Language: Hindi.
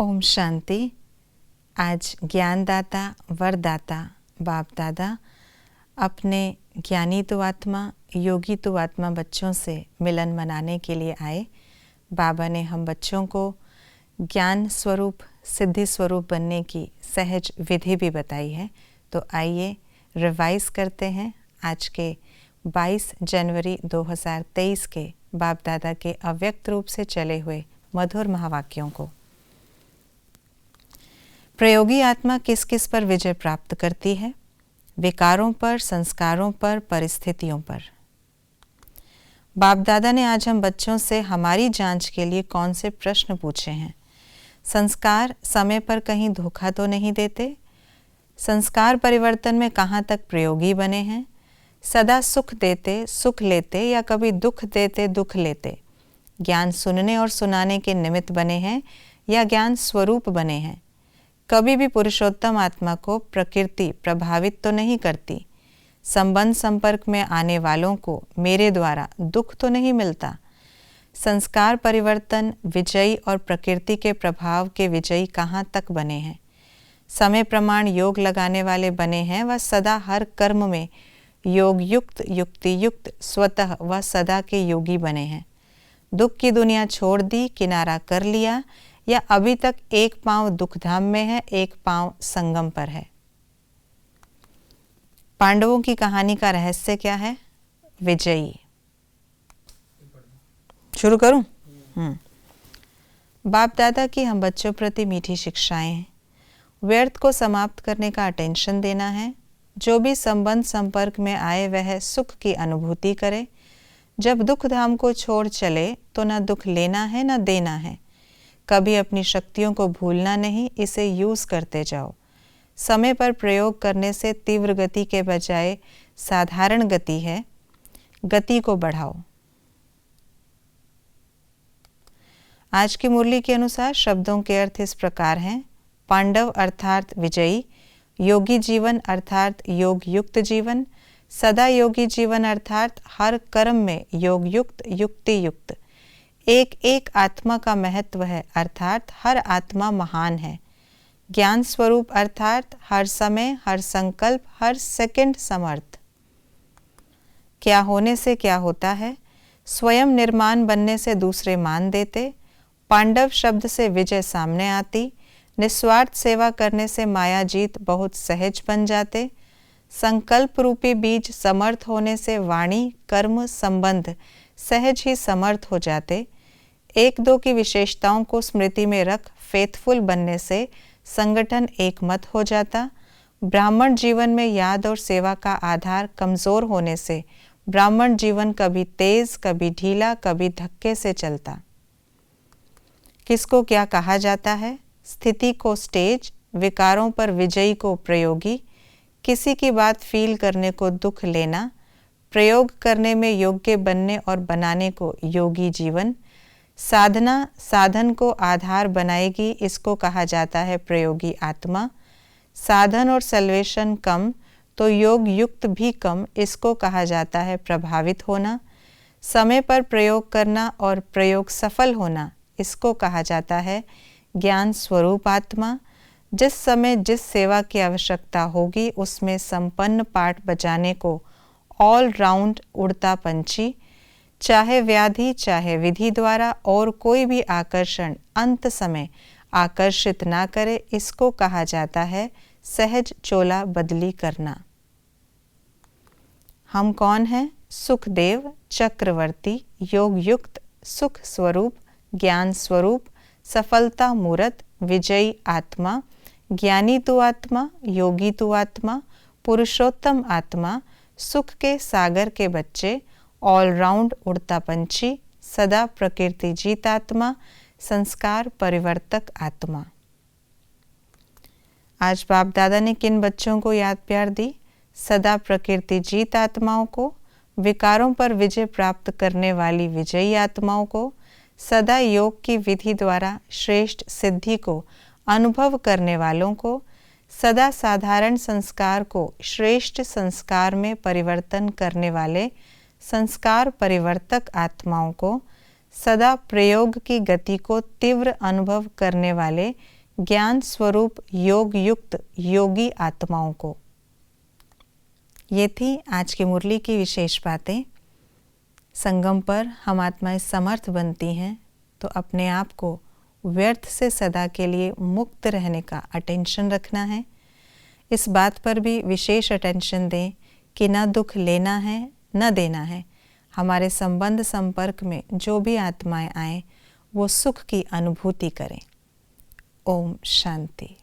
ओम शांति। आज ज्ञानदाता वरदाता बाप दादा अपने ज्ञानी तो आत्मा योगी तो आत्मा बच्चों से मिलन मनाने के लिए आए। बाबा ने हम बच्चों को ज्ञान स्वरूप सिद्धि स्वरूप बनने की सहज विधि भी बताई है। तो आइए रिवाइज करते हैं आज के 22 जनवरी 2023 के बाप दादा के अव्यक्त रूप से चले हुए मधुर महावाक्यों को। प्रयोगी आत्मा किस किस पर विजय प्राप्त करती है? विकारों पर, संस्कारों पर, परिस्थितियों पर। बाप दादा ने आज हम बच्चों से हमारी जांच के लिए कौन से प्रश्न पूछे हैं? संस्कार समय पर कहीं धोखा तो नहीं देते? संस्कार परिवर्तन में कहाँ तक प्रयोगी बने हैं? सदा सुख देते सुख लेते या कभी दुख देते दुख लेते? ज्ञान सुनने और सुनाने के निमित्त बने हैं या ज्ञान स्वरूप बने हैं? कभी भी पुरुषोत्तम आत्मा को प्रकृति प्रभावित तो नहीं करती। संबंध संपर्क में आने वालों को मेरे द्वारा दुख तो नहीं मिलता। संस्कार परिवर्तन विजयी और प्रकृति के प्रभाव के विजयी कहाँ तक बने हैं? समय प्रमाण योग लगाने वाले बने हैं व सदा हर कर्म में योग युक्त युक्ति युक्त स्वतः व सदा के योगी बने हैं। दुख की दुनिया छोड़ दी, किनारा कर लिया, या अभी तक एक पांव दुखधाम में है, एक पांव संगम पर है? पांडवों की कहानी का रहस्य क्या है? विजयी। शुरू करूं? बाप दादा की हम बच्चों प्रति मीठी शिक्षाएं हैं। व्यर्थ को समाप्त करने का अटेंशन देना है। जो भी संबंध संपर्क में आए वह सुख की अनुभूति करे। जब दुख धाम को छोड़ चले तो न दुख लेना है न देना है। कभी अपनी शक्तियों को भूलना नहीं, इसे यूज करते जाओ। समय पर प्रयोग करने से तीव्र गति के बजाय साधारण गति है, गति को बढ़ाओ। आज की मुरली के अनुसार शब्दों के अर्थ इस प्रकार हैं। पांडव अर्थात विजयी, योगी जीवन अर्थात योग युक्त जीवन, सदा योगी जीवन अर्थात हर कर्म में योग युक्त युक्ति युक्त। एक एक आत्मा का महत्व है अर्थात हर आत्मा महान है। ज्ञान स्वरूप अर्थात हर समय हर संकल्प हर सेकंड समर्थ। क्या होने से क्या होता है? स्वयं निर्माण बनने से दूसरे मान देते। पांडव शब्द से विजय सामने आती। निस्वार्थ सेवा करने से माया जीत बहुत सहज बन जाते। संकल्प रूपी बीज समर्थ होने से वाणी कर्म संबंध सहज ही समर्थ हो जाते। एक दो की विशेषताओं को स्मृति में रख फेथफुल बनने से संगठन एक मत हो जाता। ब्राह्मण जीवन में याद और सेवा का आधार कमजोर होने से ब्राह्मण जीवन कभी तेज कभी ढीला कभी धक्के से चलता। किसको क्या कहा जाता है? स्थिति को स्टेज, विकारों पर विजयी को प्रयोगी, किसी की बात फील करने को दुख लेना, प्रयोग करने में योग्य बनने और बनाने को योगी जीवन, साधना साधन को आधार बनाएगी, इसको कहा जाता है प्रयोगी आत्मा। साधन और सल्वेशन कम तो योग युक्त भी कम, इसको कहा जाता है प्रभावित होना। समय पर प्रयोग करना और प्रयोग सफल होना, इसको कहा जाता है ज्ञान स्वरूप आत्मा। जिस समय जिस सेवा की आवश्यकता होगी उसमें संपन्न पाठ बजाने को ऑल राउंड उड़ता पंछी, चाहे व्याधि चाहे विधि द्वारा और कोई भी आकर्षण अंत समय आकर्षित ना करे, इसको कहा जाता है सहज चोला बदली करना। हम कौन हैं? सुखदेव चक्रवर्ती, योग युक्त, सुख स्वरूप, ज्ञान स्वरूप, सफलता मूर्त, विजयी आत्मा, ज्ञानी तु आत्मा, योगी तु आत्मा, पुरुषोत्तम आत्मा, सुख के सागर के बच्चे, ऑलराउंड उड़ता पंछी, सदा प्रकृति जीत आत्मा, संस्कार परिवर्तक आत्मा। आज बाप दादा ने किन बच्चों को याद प्यार दी? सदा प्रकृति जीत आत्माओं को, विकारों पर विजय प्राप्त करने वाली विजयी आत्माओं को, सदा योग की विधि द्वारा श्रेष्ठ सिद्धि को अनुभव करने वालों को, सदा साधारण संस्कार को श्रेष्ठ संस्कार में परिवर्तन करने वाले संस्कार परिवर्तक आत्माओं को, सदा प्रयोग की गति को तीव्र अनुभव करने वाले ज्ञान स्वरूप योग युक्त योगी आत्माओं को। ये थी आज की मुरली की विशेष बातें। संगम पर हम आत्माएं समर्थ बनती हैं तो अपने आप को व्यर्थ से सदा के लिए मुक्त रहने का अटेंशन रखना है। इस बात पर भी विशेष अटेंशन दें कि न दुख लेना है न देना है। हमारे संबंध संपर्क में जो भी आत्माएं आएं वो सुख की अनुभूति करें। ओम शांति।